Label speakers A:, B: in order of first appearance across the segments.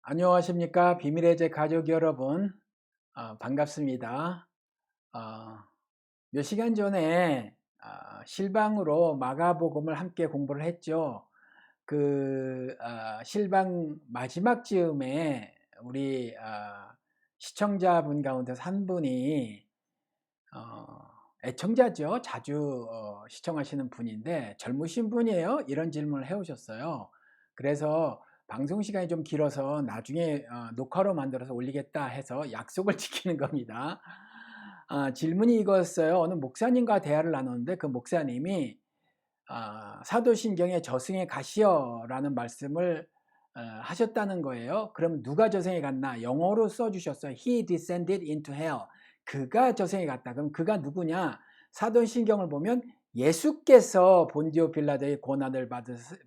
A: 안녕하십니까. 비밀의 제 가족 여러분. 반갑습니다. 어, 몇 시간 전에 실방으로 마가복음을 함께 공부를 했죠. 실방 마지막 즈음에 우리 시청자분 가운데서 한 분이 어, 애청자죠. 자주 시청하시는 분인데 젊으신 분이에요. 이런 질문을 해오셨어요. 그래서 방송 시간이 좀 길어서 나중에 녹화로 만들어서 올리겠다 해서 약속을 지키는 겁니다. 질문이 이거였어요. 어느 목사님과 대화를 나눴는데 그 목사님이 사도신경에 저승에 가시어라는 말씀을 하셨다는 거예요. 그럼 누가 저승에 갔나? 영어로 써주셨어요. He descended into hell. 그가 저승에 갔다. 그럼 그가 누구냐? 사도신경을 보면 예수께서 본디오 빌라도의 고난을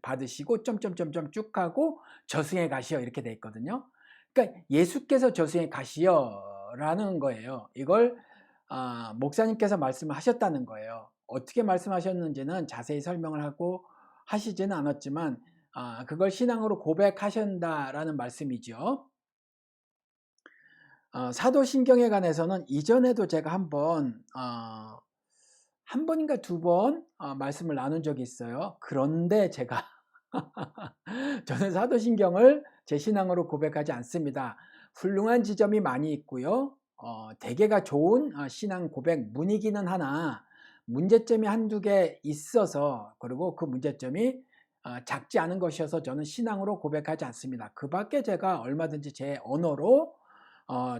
A: 받으시고 점점점점 쭉 하고 저승에 가시어 이렇게 돼 있거든요. 그러니까 예수께서 저승에 가시어라는 거예요. 이걸 목사님께서 말씀을 하셨다는 거예요. 어떻게 말씀하셨는지는 자세히 설명을 하고 하시지는 않았지만 그걸 신앙으로 고백하신다라는 말씀이죠. 사도신경에 관해서는 이전에도 제가 한 번인가 두 번 말씀을 나눈 적이 있어요. 그런데 제가 저는 사도신경을 제 신앙으로 고백하지 않습니다. 훌륭한 지점이 많이 있고요. 대개가 좋은 신앙 고백 문이기는 하나 문제점이 한두 개 있어서, 그리고 그 문제점이 작지 않은 것이어서 저는 신앙으로 고백하지 않습니다. 그 밖에 제가 얼마든지 제 언어로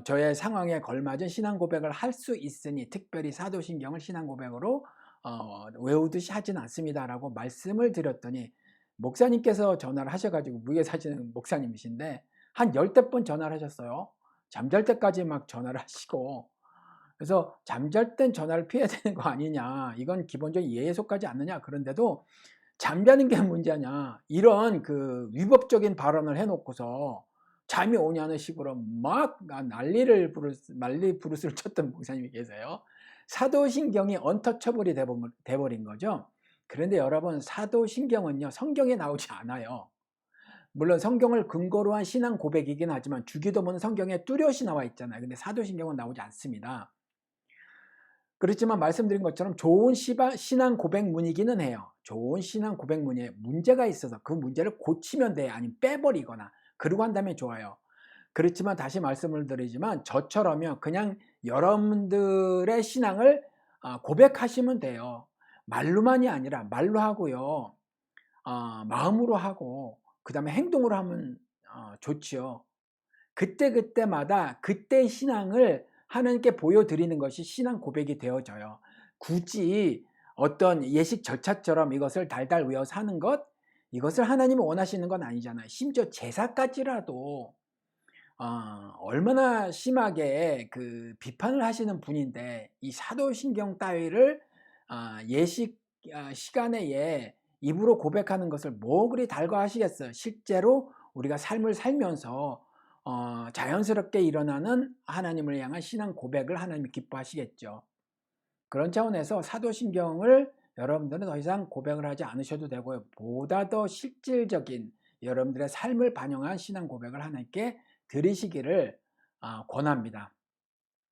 A: 저의 상황에 걸맞은 신앙 고백을 할 수 있으니, 특별히 사도신경을 신앙 고백으로 외우듯이 하진 않습니다라고 말씀을 드렸더니, 목사님께서 전화를 하셔가지고, 무예 사시는 목사님이신데 한 10대 번 전화를 하셨어요. 잠잘 때까지 막 전화를 하시고. 그래서 잠잘 땐 전화를 피해야 되는 거 아니냐, 이건 기본적인 예에 속하지 않느냐, 그런데도 잠자는 게 문제냐, 이런 그 위법적인 발언을 해놓고서 잠이 오냐는 식으로 막 난리 부르스를 쳤던 목사님이 계세요. 사도신경이 언터처블이 돼버린 거죠. 그런데 여러분, 사도신경은요 성경에 나오지 않아요. 물론 성경을 근거로 한 신앙 고백이긴 하지만 주기도문은 성경에 뚜렷이 나와 있잖아요. 근데 사도신경은 나오지 않습니다. 그렇지만 말씀드린 것처럼 좋은 신앙 고백문이기는 해요. 좋은 신앙 고백문에 문제가 있어서 그 문제를 고치면 돼, 아니면 빼버리거나 그러고 한다면 좋아요. 그렇지만 다시 말씀을 드리지만 저처럼요, 그냥 여러분들의 신앙을 고백하시면 돼요. 말로만이 아니라 말로 하고요, 마음으로 하고 그 다음에 행동으로 하면 좋지요. 그때그때마다 그때의 신앙을 하나님께 보여드리는 것이 신앙 고백이 되어져요. 굳이 어떤 예식 절차처럼 이것을 달달 외워서 하는 것, 이것을 하나님이 원하시는 건 아니잖아요. 심지어 제사까지라도 얼마나 심하게 그 비판을 하시는 분인데, 이 사도신경 따위를 예식 시간에 입으로 고백하는 것을 뭐 그리 달궈하시겠어요. 실제로 우리가 삶을 살면서 자연스럽게 일어나는 하나님을 향한 신앙 고백을 하나님이 기뻐하시겠죠. 그런 차원에서 사도신경을 여러분들은 더 이상 고백을 하지 않으셔도 되고요. 보다 더 실질적인 여러분들의 삶을 반영한 신앙 고백을 하나님께 드리시기를 권합니다.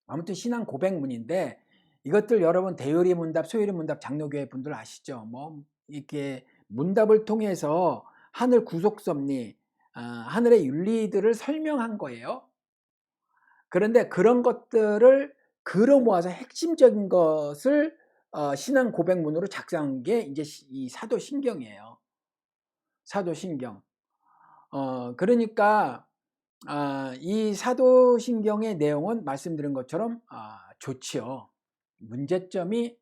A: 아무튼 신앙 고백문인데, 이것들 여러분 대요리 문답, 소요리 문답 장로교회 분들 아시죠? 뭐 이렇게 문답을 통해서 하늘 구속 섭리, 하늘의 윤리들을 설명한 거예요. 그런데 그런 것들을 글어 모아서 핵심적인 것을 신앙 고백문으로 작성한 게 이제 이 사도신경이에요. 사도신경. 그러니까 이 사도신경의 내용은 말씀드린 것처럼 좋지요. 문제점이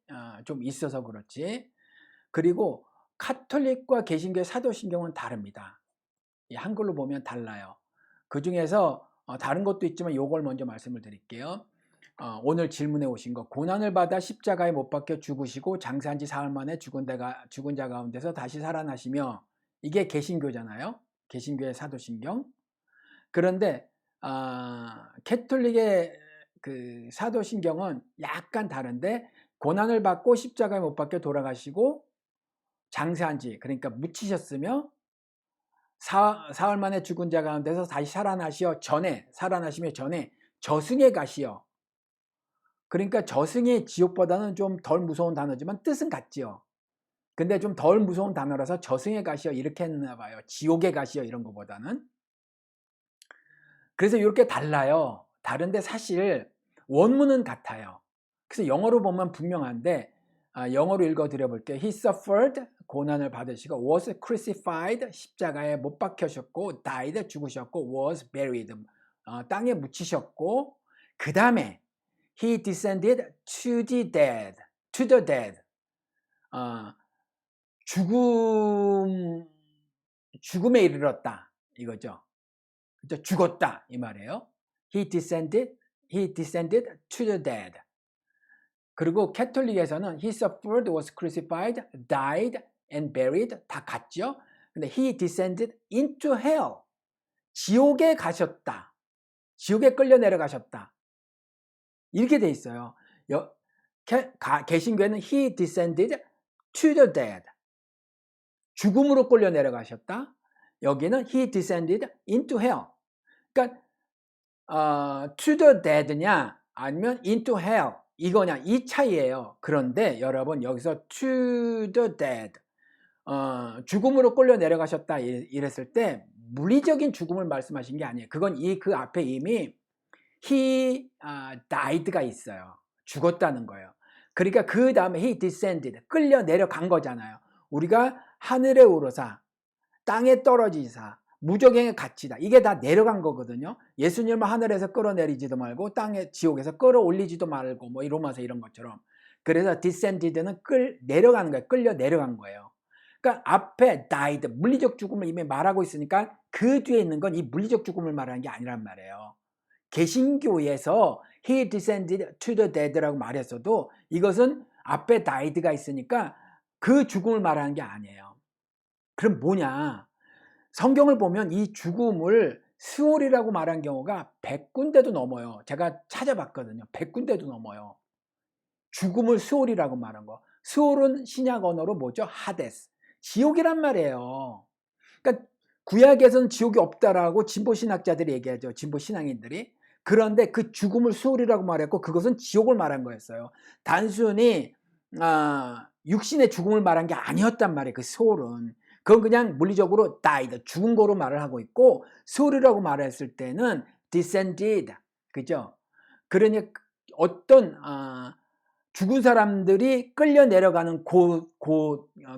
A: 좀 있어서 그렇지. 그리고 카톨릭과 개신교의 사도신경은 다릅니다. 한글로 보면 달라요. 그 중에서 다른 것도 있지만 요걸 먼저 말씀을 드릴게요. 오늘 질문해 오신 거, 고난을 받아 십자가에 못 박혀 죽으시고 장사한 지 사흘 만에 죽은 자 가운데서 다시 살아나시며, 이게 개신교잖아요. 개신교의 사도신경. 그런데 캐톨릭의 그 사도신경은 약간 다른데, 고난을 받고 십자가에 못 박혀 돌아가시고 장사한 지, 그러니까 묻히셨으며 사흘 만에 죽은 자 가운데서 다시 살아나시며 전에 저승에 가시어. 그러니까 저승의 지옥보다는 좀 덜 무서운 단어지만 뜻은 같지요. 근데 좀 덜 무서운 단어라서 저승에 가시어 이렇게 했나 봐요. 지옥에 가시어 이런 것보다는. 그래서 이렇게 달라요. 다른데 사실 원문은 같아요. 그래서 영어로 보면 분명한데 영어로 읽어드려 볼게요. He suffered, 고난을 받으시고, was crucified, 십자가에 못 박혀셨고, died, 죽으셨고, was buried, 땅에 묻히셨고, 그 다음에 he descended to the dead, 죽음에 이르렀다 이거죠. 그죠? 죽었다 이 말이에요. He descended to the dead. 그리고 캐톨릭에서는 he suffered, was crucified, died and buried 다 같죠. 근데 he descended into hell. 지옥에 가셨다. 지옥에 끌려 내려가셨다. 이렇게 돼 있어요. 개신교에는 he descended to the dead. 죽음으로 끌려 내려가셨다. 여기는 he descended into hell. 그러니까 to the dead냐 아니면 into hell 이거냐 이 차이예요. 그런데 여러분 여기서 to the dead 죽음으로 끌려 내려가셨다 이랬을 때 물리적인 죽음을 말씀하신 게 아니에요. 그건 그 앞에 이미 he died가 있어요. 죽었다는 거예요. 그러니까 그 다음에 he descended 끌려 내려간 거잖아요. 우리가 하늘에 오르사 땅에 떨어지사 무적행에 갇히다. 이게 다 내려간 거거든요. 예수님을 하늘에서 끌어내리지도 말고 땅에 지옥에서 끌어올리지도 말고 뭐 로마서 이런 것처럼. 그래서 descended는 내려가는 거예요. 끌려 내려간 거예요. 그러니까 앞에 died 물리적 죽음을 이미 말하고 있으니까 그 뒤에 있는 건 이 물리적 죽음을 말하는 게 아니란 말이에요. 개신교에서 he descended to the dead라고 말했어도 이것은 앞에 died가 있으니까 그 죽음을 말하는 게 아니에요. 그럼 뭐냐? 성경을 보면 이 죽음을 스올이라고 말한 경우가 100군데도 넘어요. 제가 찾아봤거든요. 100군데도 넘어요. 죽음을 스올이라고 말한 거. 스올은 신약 언어로 뭐죠? 하데스. 지옥이란 말이에요. 그러니까 구약에서는 지옥이 없다라고 진보신학자들이 얘기하죠. 진보신앙인들이. 그런데 그 죽음을 스올이라고 말했고 그것은 지옥을 말한 거였어요. 단순히 육신의 죽음을 말한 게 아니었단 말이에요. 그 스올은. 그건 그냥 물리적으로 died, 죽은 거로 말을 하고 있고 스올이라고 말했을 때는 descended, 그죠? 그러니 어떤 죽은 사람들이 끌려 내려가는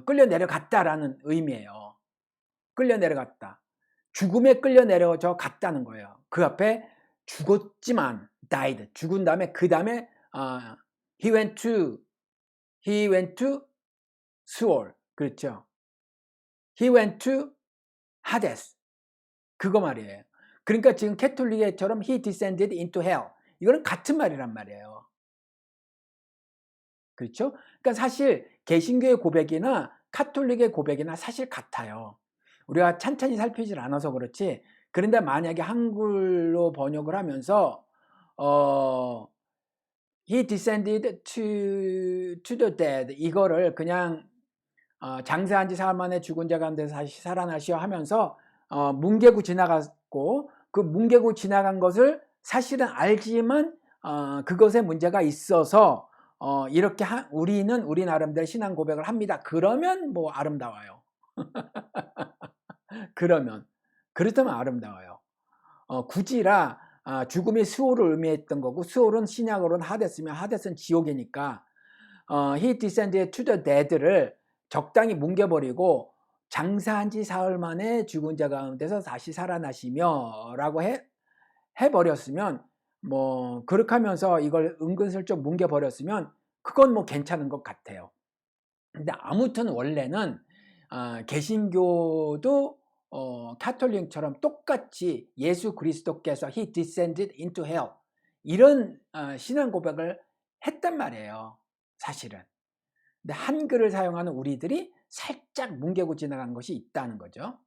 A: 끌려 내려갔다라는 의미예요. 끌려 내려갔다. 죽음에 끌려 내려져 갔다는 거예요. 그 앞에 죽었지만 died, 죽은 다음에 그 다음에 he went to Sheol, 그렇죠? He went to Hades. 그거 말이에요. 그러니까 지금 캐톨릭처럼 he descended into hell. 이거는 같은 말이란 말이에요. 그렇죠? 그러니까 사실 개신교의 고백이나 카톨릭의 고백이나 사실 같아요. 우리가 찬찬히 살피질 않아서 그렇지. 그런데 만약에 한글로 번역을 하면서 he descended to the dead 이거를 그냥 장사한 지 사흘 만에 죽은 자 가운데서 다시 살아나시어 하면서 뭉개고 지나갔고 그 뭉개고 지나간 것을 사실은 알지만 그것에 문제가 있어서 이렇게 우리 나름대로 신앙 고백을 합니다. 그러면 뭐 아름다워요. 그렇다면 아름다워요. 굳이라 죽음이 스올을 의미했던 거고 스올은 신약으로는 하데스면 하데스는 지옥이니까 he descended to the dead를 적당히 뭉개버리고 장사한 지 사흘 만에 죽은 자 가운데서 다시 살아나시며 라고 해버렸으면 뭐 그렇게 하면서 이걸 은근슬쩍 뭉개버렸으면 그건 뭐 괜찮은 것 같아요. 근데 아무튼 원래는 개신교도 카톨릭처럼 똑같이 예수 그리스도께서 he descended into hell 이런 신앙 고백을 했단 말이에요. 사실은. 근데 한글을 사용하는 우리들이 살짝 뭉개고 지나간 것이 있다는 거죠.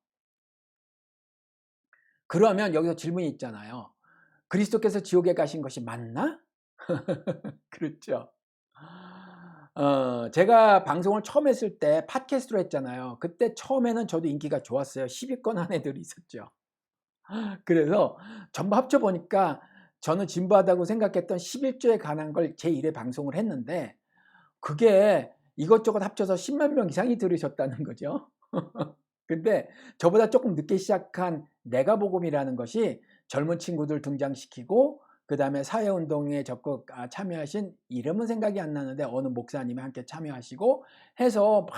A: 그러면 여기서 질문이 있잖아요. 그리스도께서 지옥에 가신 것이 맞나? 그렇죠. 제가 방송을 처음 했을 때 팟캐스트로 했잖아요. 그때 처음에는 저도 인기가 좋았어요. 10위권 안에들이 있었죠. 그래서 전부 합쳐 보니까 저는 진부하다고 생각했던 11조에 관한 걸 제 1회 방송을 했는데 그게 이것저것 합쳐서 10만 명 이상이 들으셨다는 거죠. 근데 저보다 조금 늦게 시작한 내가복음이라는 것이 젊은 친구들 등장시키고 그다음에 사회운동에 적극 참여하신 이름은 생각이 안 나는데 어느 목사님이 함께 참여하시고 해서 막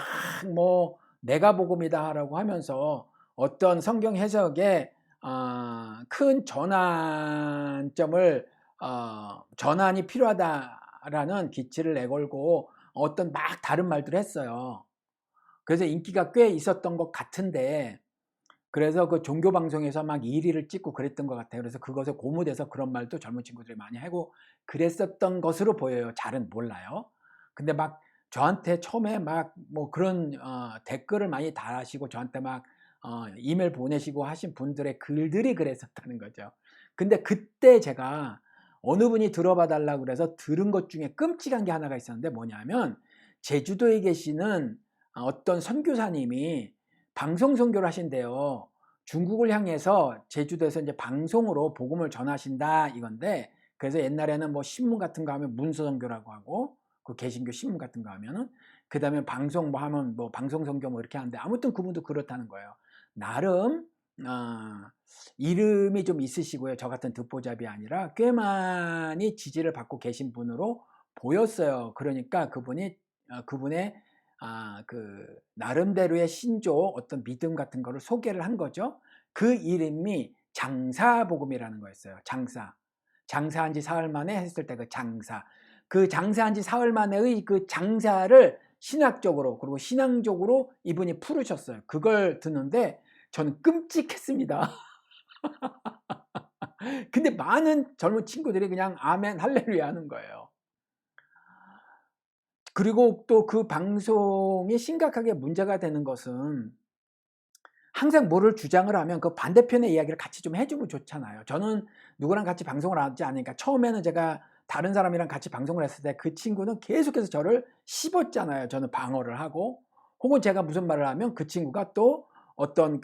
A: 뭐 내가복음이다라고 하면서 어떤 성경 해석에 큰 전환점을 전환이 필요하다라는 기치를 내걸고 어떤 막 다른 말들을 했어요. 그래서 인기가 꽤 있었던 것 같은데 그래서 그 종교 방송에서 막 1위를 찍고 그랬던 것 같아요. 그래서 그것에 고무돼서 그런 말도 젊은 친구들이 많이 하고 그랬었던 것으로 보여요. 잘은 몰라요. 근데 막 저한테 처음에 막 뭐 그런 댓글을 많이 달으시고 저한테 막 이메일 보내시고 하신 분들의 글들이 그랬었다는 거죠. 근데 그때 제가 어느 분이 들어봐 달라고 그래서 들은 것 중에 끔찍한 게 하나가 있었는데 뭐냐면 제주도에 계시는 어떤 선교사님이 방송 선교를 하신대요. 중국을 향해서 제주도에서 이제 방송으로 복음을 전하신다 이건데 그래서 옛날에는 뭐 신문 같은 거 하면 문서 선교라고 하고 그 개신교 신문 같은 거 하면은 그다음에 방송 뭐 하면 뭐 방송 선교 뭐 이렇게 하는데 아무튼 그분도 그렇다는 거예요. 나름 이름이 좀 있으시고요. 저 같은 듣보잡이 아니라 꽤 많이 지지를 받고 계신 분으로 보였어요. 그러니까 그분의 그 나름대로의 신조 어떤 믿음 같은 거를 소개를 한 거죠. 그 이름이 장사복음이라는 거였어요. 장사한 지 사흘 만에 했을 때 그 장사. 그 장사한 지 사흘 만에의 그 장사를 신학적으로 그리고 신앙적으로 이분이 풀으셨어요. 그걸 듣는데 저는 끔찍했습니다. 근데 많은 젊은 친구들이 그냥 아멘 할렐루야 하는 거예요. 그리고 또 그 방송이 심각하게 문제가 되는 것은 항상 뭐를 주장을 하면 그 반대편의 이야기를 같이 좀 해주면 좋잖아요. 저는 누구랑 같이 방송을 하지 않으니까 처음에는 제가 다른 사람이랑 같이 방송을 했을 때 그 친구는 계속해서 저를 씹었잖아요. 저는 방어를 하고 혹은 제가 무슨 말을 하면 그 친구가 또 어떤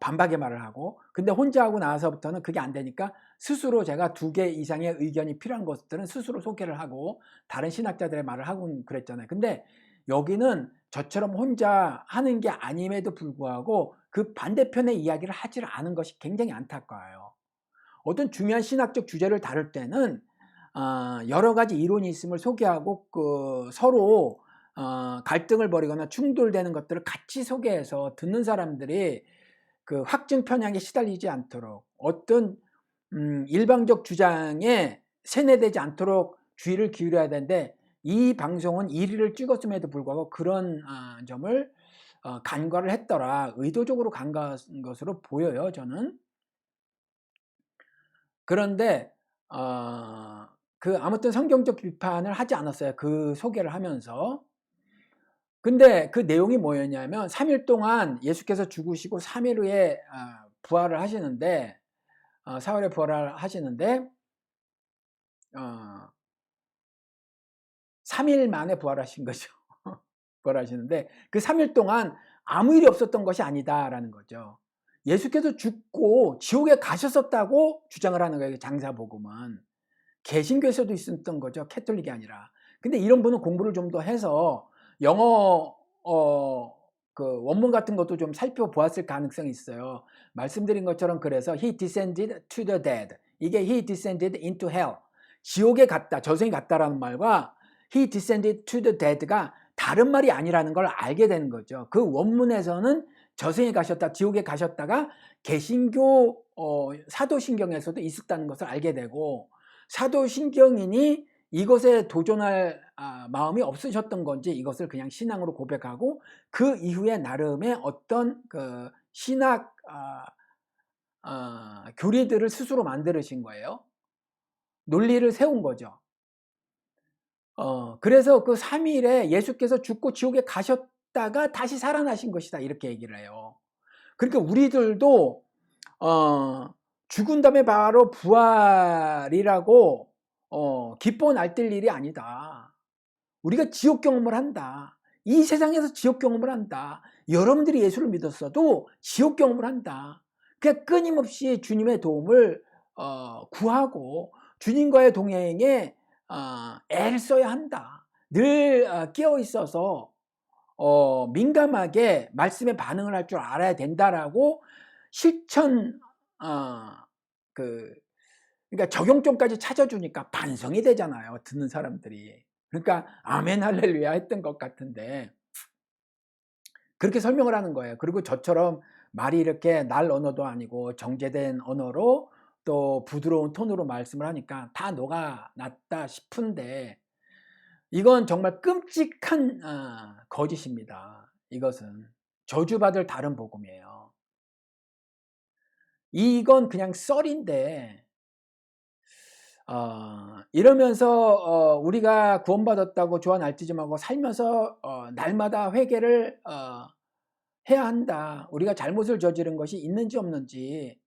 A: 반박의 말을 하고 근데 혼자 하고 나서부터는 그게 안 되니까 스스로 제가 2개 이상의 의견이 필요한 것들은 스스로 소개를 하고 다른 신학자들의 말을 하고 그랬잖아요. 근데 여기는 저처럼 혼자 하는 게 아님에도 불구하고 그 반대편의 이야기를 하지를 않은 것이 굉장히 안타까워요. 어떤 중요한 신학적 주제를 다룰 때는 여러 가지 이론이 있음을 소개하고 서로 갈등을 벌이거나 충돌되는 것들을 같이 소개해서 듣는 사람들이 그 확증 편향에 시달리지 않도록 어떤 일방적 주장에 세뇌되지 않도록 주의를 기울여야 되는데 이 방송은 1위를 찍었음에도 불구하고 그런 점을 간과를 했더라. 의도적으로 간과한 것으로 보여요. 저는. 그런데 아무튼 성경적 비판을 하지 않았어요. 그 소개를 하면서. 근데 그 내용이 뭐였냐면 3일 동안 예수께서 죽으시고 3일 후에 부활을 하시는데 사흘에 부활을 하시는데 3일 만에 부활하신 거죠. 부활하시는데 그 3일 동안 아무 일이 없었던 것이 아니다라는 거죠. 예수께서 죽고 지옥에 가셨었다고 주장을 하는 거예요. 장사복음은. 개신교에서도 있었던 거죠. 캐톨릭이 아니라. 근데 이런 분은 공부를 좀 더 해서 영어 그 원문 같은 것도 좀 살펴보았을 가능성이 있어요. 말씀드린 것처럼 그래서 he descended to the dead. 이게 he descended into hell. 지옥에 갔다, 저승에 갔다라는 말과 he descended to the dead가 다른 말이 아니라는 걸 알게 되는 거죠. 그 원문에서는 저승에 가셨다, 지옥에 가셨다가 개신교 사도신경에서도 있었다는 것을 알게 되고 사도신경인이 이것에 도전할 마음이 없으셨던 건지 이것을 그냥 신앙으로 고백하고 그 이후에 나름의 어떤 그 신학 교리들을 스스로 만들으신 거예요. 논리를 세운 거죠. 그래서 그 3일에 예수께서 죽고 지옥에 가셨다가 다시 살아나신 것이다 이렇게 얘기를 해요. 그러니까 우리들도 죽은 다음에 바로 부활이라고 기뻐 날뛸 일이 아니다. 우리가 지옥 경험을 한다. 이 세상에서 지옥 경험을 한다. 여러분들이 예수를 믿었어도 지옥 경험을 한다. 그냥 끊임없이 주님의 도움을 구하고 주님과의 동행에 애를 써야 한다. 늘 깨어 있어서 민감하게 말씀에 반응을 할 줄 알아야 된다라고 실천 그러니까 적용점까지 찾아주니까 반성이 되잖아요. 듣는 사람들이. 그러니까 아멘 할렐루야 했던 것 같은데 그렇게 설명을 하는 거예요. 그리고 저처럼 말이 이렇게 날 언어도 아니고 정제된 언어로 또 부드러운 톤으로 말씀을 하니까 다 녹아났다 싶은데 이건 정말 끔찍한 거짓입니다. 이것은 저주받을 다른 복음이에요. 이건 그냥 썰인데 이러면서 우리가 구원받았다고 좋아 날뛰지 말고 살면서 날마다 회개를 해야 한다. 우리가 잘못을 저지른 것이 있는지 없는지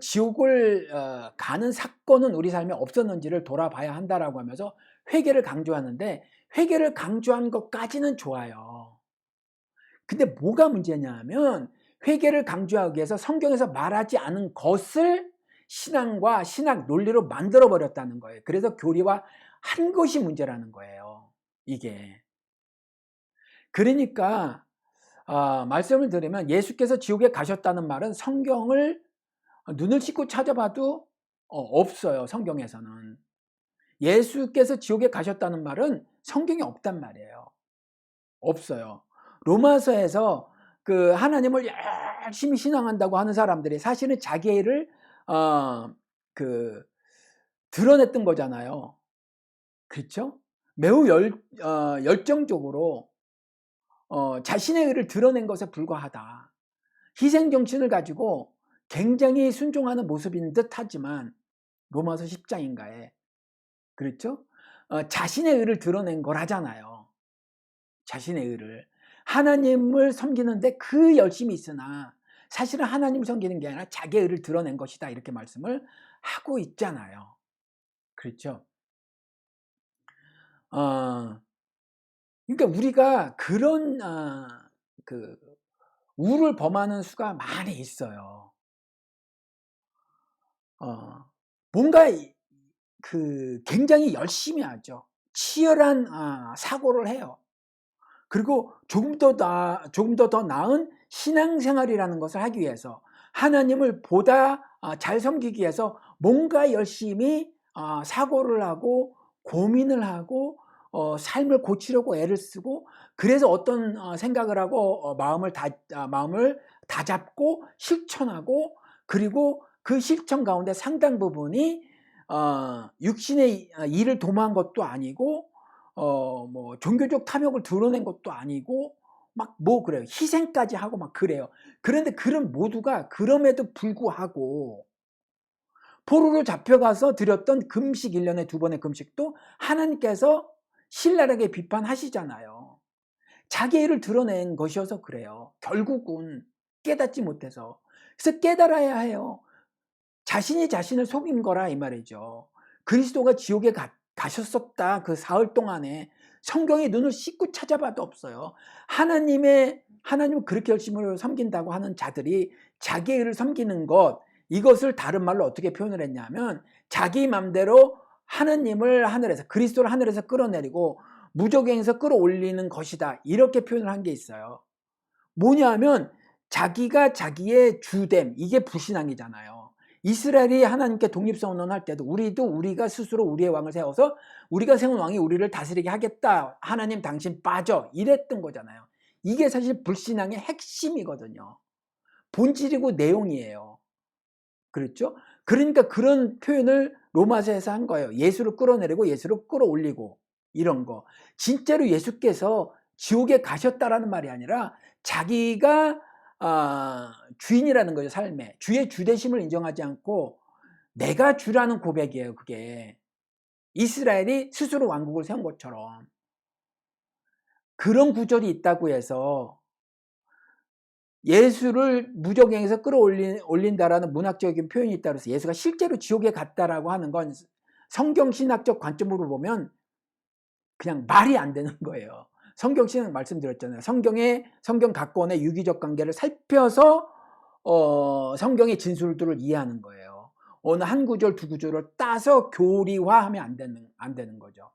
A: 지옥을 가는 사건은 우리 삶에 없었는지를 돌아봐야 한다라고 하면서 회개를 강조하는데 회개를 강조한 것까지는 좋아요. 근데 뭐가 문제냐 하면 회개를 강조하기 위해서 성경에서 말하지 않은 것을 신앙과 신학 논리로 만들어 버렸다는 거예요. 그래서 교리화 한 것이 문제라는 거예요. 이게. 그러니까 말씀을 드리면 예수께서 지옥에 가셨다는 말은 성경을 눈을 씻고 찾아봐도 없어요. 성경에서는. 예수께서 지옥에 가셨다는 말은 성경에 없단 말이에요. 없어요. 로마서에서 그 하나님을 열심히 신앙한다고 하는 사람들이 사실은 자기의 일을 드러냈던 거잖아요. 그렇죠? 매우 열정적으로 자신의 의를 드러낸 것에 불과하다. 희생 정신을 가지고 굉장히 순종하는 모습인 듯 하지만 로마서 10장인가에 그렇죠? 자신의 의를 드러낸 거라잖아요. 자신의 의를. 하나님을 섬기는데 그 열심이 있으나 사실은 하나님을 섬기는 게 아니라 자기의 의를 드러낸 것이다. 이렇게 말씀을 하고 있잖아요. 그렇죠? 그러니까 우리가 그런 우를 범하는 수가 많이 있어요. 뭔가 굉장히 열심히 하죠. 치열한 사고를 해요. 그리고 조금 더 나은 신앙생활이라는 것을 하기 위해서 하나님을 보다 잘 섬기기 위해서 뭔가 열심히 사고를 하고 고민을 하고 삶을 고치려고 애를 쓰고 그래서 어떤 생각을 하고 마음을 다잡고 실천하고 그리고 그 실천 가운데 상당 부분이 육신의 일을 도모한 것도 아니고 뭐 종교적 탐욕을 드러낸 것도 아니고 막 그래요. 희생까지 하고 막 그래요. 그런데 그런 모두가 그럼에도 불구하고 포로로 잡혀가서 드렸던 금식 1년에 2번의 금식도 하나님께서 신랄하게 비판하시잖아요. 자기 일을 드러낸 것이어서 그래요. 결국은 깨닫지 못해서. 그래서 깨달아야 해요. 자신이 자신을 속인 거라 이 말이죠. 그리스도가 지옥에 가셨었다. 그 사흘 동안에 성경에 눈을 씻고 찾아봐도 없어요. 하나님을 그렇게 열심히 섬긴다고 하는 자들이 자기의 일을 섬기는 것, 이것을 다른 말로 어떻게 표현을 했냐면 자기 맘대로 하나님을 하늘에서 그리스도를 하늘에서 끌어내리고 무적행에서 끌어올리는 것이다. 이렇게 표현을 한 게 있어요. 뭐냐면 자기가 자기의 주됨, 이게 불신앙이잖아요. 이스라엘이 하나님께 독립선언할 때도 우리가 스스로 우리의 왕을 세워서 우리가 세운 왕이 우리를 다스리게 하겠다. 하나님 당신 빠져. 이랬던 거잖아요. 이게 사실 불신앙의 핵심이거든요. 본질이고 내용이에요. 그렇죠? 그러니까 그런 표현을 로마서에서 한 거예요. 예수를 끌어내리고 예수를 끌어올리고 이런 거. 진짜로 예수께서 지옥에 가셨다라는 말이 아니라 자기가 주인이라는 거죠. 삶에. 주의 주되심을 인정하지 않고 내가 주라는 고백이에요. 그게. 이스라엘이 스스로 왕국을 세운 것처럼. 그런 구절이 있다고 해서 예수를 무적행에서 끌어올린다라는 문학적인 표현이 있다고 해서 예수가 실제로 지옥에 갔다라고 하는 건 성경신학적 관점으로 보면 그냥 말이 안 되는 거예요. 성경 신학 말씀드렸잖아요. 성경 각권의 유기적 관계를 살펴서 성경의 진술들을 이해하는 거예요. 어느 한 구절 두 구절을 따서 교리화하면 안 되는 거죠.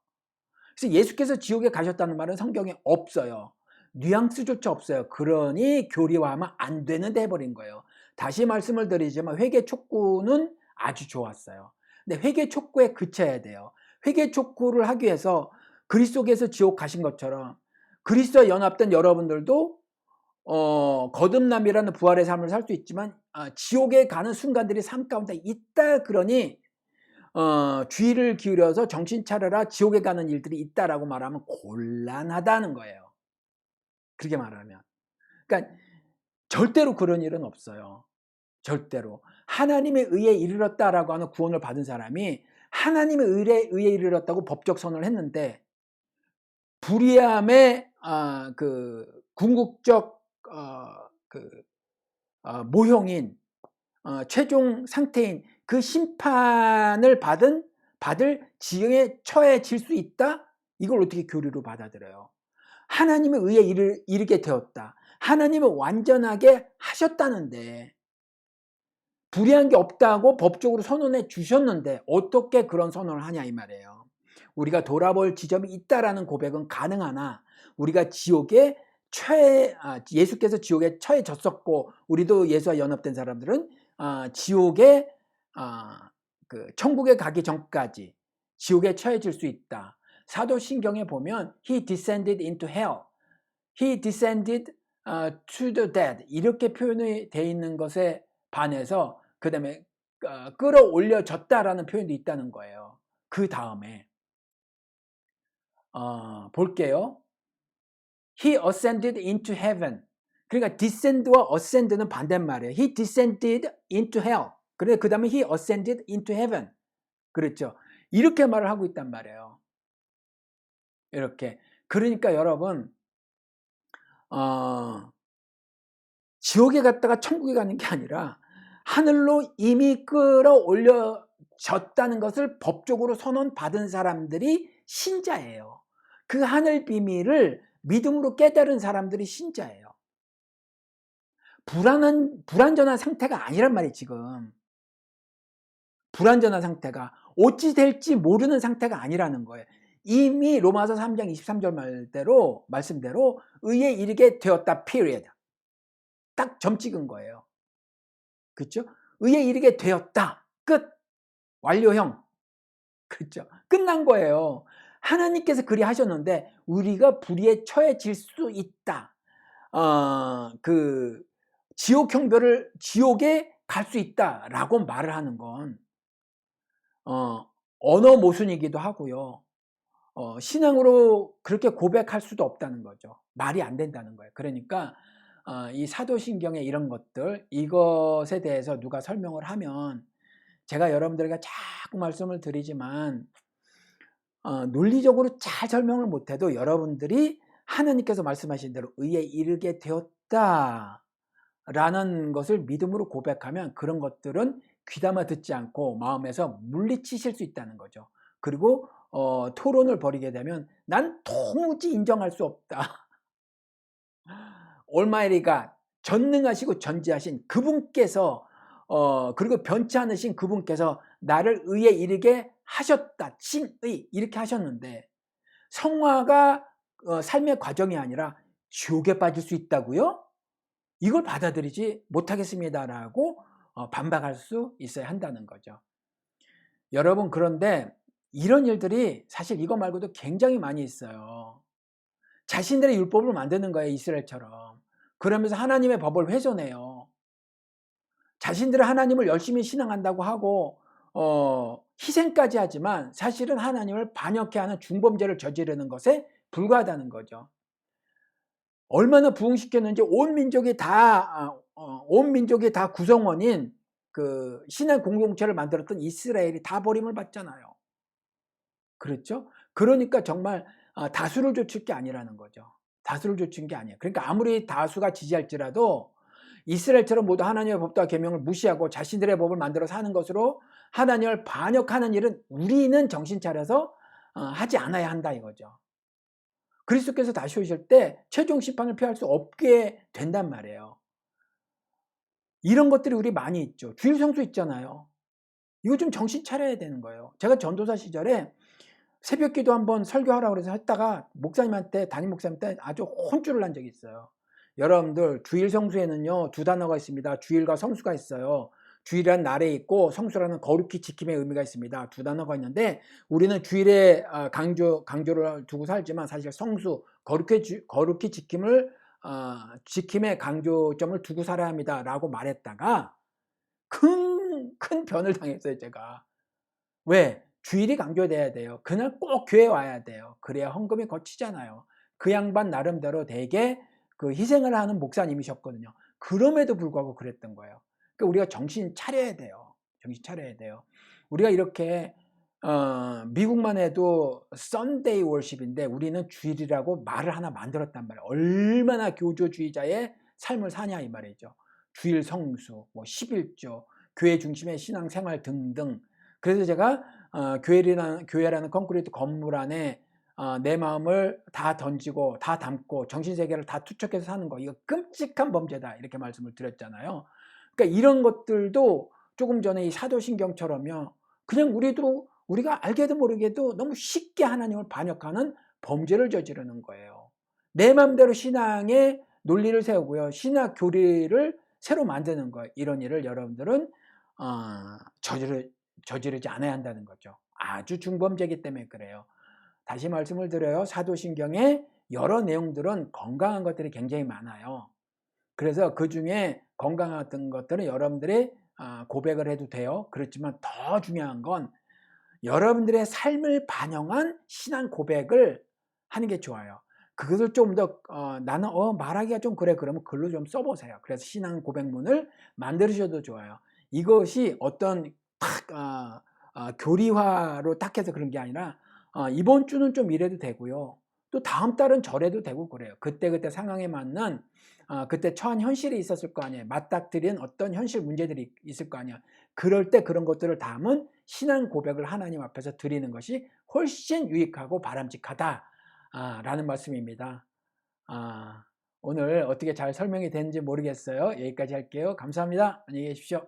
A: 그래서 예수께서 지옥에 가셨다는 말은 성경에 없어요. 뉘앙스조차 없어요. 그러니 교리화하면 안 되는데 해버린 거예요. 다시 말씀을 드리지만 회개 촉구는 아주 좋았어요. 근데 회개 촉구에 그쳐야 돼요. 회개 촉구를 하기 위해서 그리스도께서 지옥 가신 것처럼 그리스도와 연합된 여러분들도 거듭남이라는 부활의 삶을 살 수 있지만 지옥에 가는 순간들이 삶 가운데 있다. 그러니 주의를 기울여서 정신 차려라, 지옥에 가는 일들이 있다라고 말하면 곤란하다는 거예요. 그렇게 말하면. 그러니까 절대로 그런 일은 없어요. 절대로. 하나님의 의에 이르렀다라고 하는 구원을 받은 사람이 하나님의 의에 이르렀다고 법적 선언을 했는데 불의함의 그 궁극적 모형인 최종 상태인 그 심판을 받을 지경에 처해질 수 있다? 이걸 어떻게 교리로 받아들여요? 하나님의 의에 이르게 되었다. 하나님은 완전하게 하셨다는데 불의한 게 없다고 법적으로 선언해 주셨는데 어떻게 그런 선언을 하냐 이 말이에요. 우리가 돌아볼 지점이 있다라는 고백은 가능하나 우리가 예수께서 지옥에 처해졌었고 우리도 예수와 연합된 사람들은 지옥에 천국에 가기 전까지 지옥에 처해질 수 있다. 사도신경에 보면 He descended into hell. He descended to the dead. 이렇게 표현이 되어 있는 것에 반해서 그 다음에 끌어올려졌다라는 표현도 있다는 거예요. 그 다음에 볼게요. He ascended into heaven. 그러니까 descend와 ascend는 반대말이에요. He descended into hell. 그런데 그 다음에 he ascended into heaven. 그렇죠. 이렇게 말을 하고 있단 말이에요. 이렇게. 그러니까 여러분 지옥에 갔다가 천국에 가는 게 아니라 하늘로 이미 끌어올려졌다는 것을 법적으로 선언받은 사람들이 신자예요. 그 하늘 비밀을 믿음으로 깨달은 사람들이 신자예요. 불완전한 상태가 아니란 말이에요. 지금 불완전한 상태가 어찌 될지 모르는 상태가 아니라는 거예요. 이미 로마서 3장 23절 말씀대로 의에 이르게 되었다. period. 딱 점 찍은 거예요. 그렇죠? 의에 이르게 되었다. 끝. 완료형. 그렇죠? 끝난 거예요. 하나님께서 그리 하셨는데 우리가 불의에 처해질 수 있다. 지옥에 갈 수 있다라고 말을 하는 건 언어 모순이기도 하고요. 신앙으로 그렇게 고백할 수도 없다는 거죠. 말이 안 된다는 거예요. 그러니까 이 사도신경의 이런 것들, 이것에 대해서 누가 설명을 하면 제가 여러분들에게 자꾸 말씀을 드리지만 논리적으로 잘 설명을 못해도 여러분들이 하나님께서 말씀하신 대로 의에 이르게 되었다 라는 것을 믿음으로 고백하면 그런 것들은 귀담아 듣지 않고 마음에서 물리치실 수 있다는 거죠. 그리고 토론을 벌이게 되면 난 도무지 인정할 수 없다. 올마이리가 전능하시고 전지하신 그분께서 그리고 변치 않으신 그분께서 나를 의에 이르게 하셨다. 칭의 이렇게 하셨는데 성화가 삶의 과정이 아니라 지옥에 빠질 수 있다고요? 이걸 받아들이지 못하겠습니다라고 반박할 수 있어야 한다는 거죠. 여러분 그런데 이런 일들이 사실 이거 말고도 굉장히 많이 있어요. 자신들의 율법을 만드는 거예요. 이스라엘처럼. 그러면서 하나님의 법을 훼손해요. 자신들은 하나님을 열심히 신앙한다고 하고 희생까지 하지만 사실은 하나님을 반역해 하는 중범죄를 저지르는 것에 불과하다는 거죠. 얼마나 부흥시켰는지 온 민족이 다 구성원인 그 신의 공동체를 만들었던 이스라엘이 다 버림을 받잖아요. 그렇죠? 그러니까 정말 다수를 좇을 게 아니라는 거죠. 다수를 좇은 게 아니에요. 그러니까 아무리 다수가 지지할지라도 이스라엘처럼 모두 하나님의 법과 계명을 무시하고 자신들의 법을 만들어 사는 것으로 하나님을 반역하는 일은 우리는 정신 차려서 하지 않아야 한다 이거죠. 그리스도께서 다시 오실 때 최종 심판을 피할 수 없게 된단 말이에요. 이런 것들이 우리 많이 있죠. 주일 성수 있잖아요. 이거 좀 정신 차려야 되는 거예요. 제가 전도사 시절에 새벽 기도 한번 설교하라고 그래서 했다가 목사님한테, 담임 목사님한테 아주 혼쭐을 난 적이 있어요. 여러분들, 주일 성수에는요, 두 단어가 있습니다. 주일과 성수가 있어요. 주일이란 날에 있고 성수라는 거룩히 지킴의 의미가 있습니다. 두 단어가 있는데 우리는 주일에 강조를 두고 살지만 사실 성수, 거룩히 지킴을 지킴의 강조점을 두고 살아야 합니다라고 말했다가 큰 변을 당했어요, 제가. 왜? 주일이 강조돼야 돼요. 그날 꼭 교회 와야 돼요. 그래야 헌금이 거치잖아요. 그 양반 나름대로 되게 그 희생을 하는 목사님이셨거든요. 그럼에도 불구하고 그랬던 거예요. 그러니까 우리가 정신 차려야 돼요. 정신 차려야 돼요. 우리가 이렇게 미국만 해도 썬데이 월십인데 우리는 주일이라고 말을 하나 만들었단 말이에요. 얼마나 교조주의자의 삶을 사냐 이 말이죠. 주일 성수, 뭐 11조, 교회 중심의 신앙생활 등등. 그래서 제가 교회라는 콘크리트 건물 안에 내 마음을 다 던지고 다 담고 정신세계를 다 투척해서 사는 거, 이거 끔찍한 범죄다 이렇게 말씀을 드렸잖아요. 그러니까 이런 것들도 조금 전에 이 사도신경처럼요, 그냥 우리가 알게도 모르게도 너무 쉽게 하나님을 반역하는 범죄를 저지르는 거예요. 내 마음대로 신앙의 논리를 세우고요, 신학 교리를 새로 만드는 거예요. 이런 일을 여러분들은 저지르지 않아야 한다는 거죠. 아주 중범죄이기 때문에 그래요. 다시 말씀을 드려요. 사도신경의 여러 내용들은 건강한 것들이 굉장히 많아요. 그래서 그 중에 건강한 것들은 여러분들이 고백을 해도 돼요. 그렇지만 더 중요한 건 여러분들의 삶을 반영한 신앙 고백을 하는 게 좋아요. 그것을 좀 더 나는 말하기가 좀 그래, 그러면 글로 좀 써보세요. 그래서 신앙 고백문을 만드셔도 좋아요. 이것이 어떤 교리화로 딱 해서 그런 게 아니라 이번 주는 좀 이래도 되고요, 또 다음 달은 저래도 되고 그래요. 그때 상황에 맞는 그때 처한 현실이 있었을 거 아니에요. 맞닥뜨린 어떤 현실 문제들이 있을 거 아니에요. 그럴 때 그런 것들을 담은 신앙 고백을 하나님 앞에서 드리는 것이 훨씬 유익하고 바람직하다라는 말씀입니다. 오늘 어떻게 잘 설명이 되는지 모르겠어요. 여기까지 할게요. 감사합니다. 안녕히 계십시오.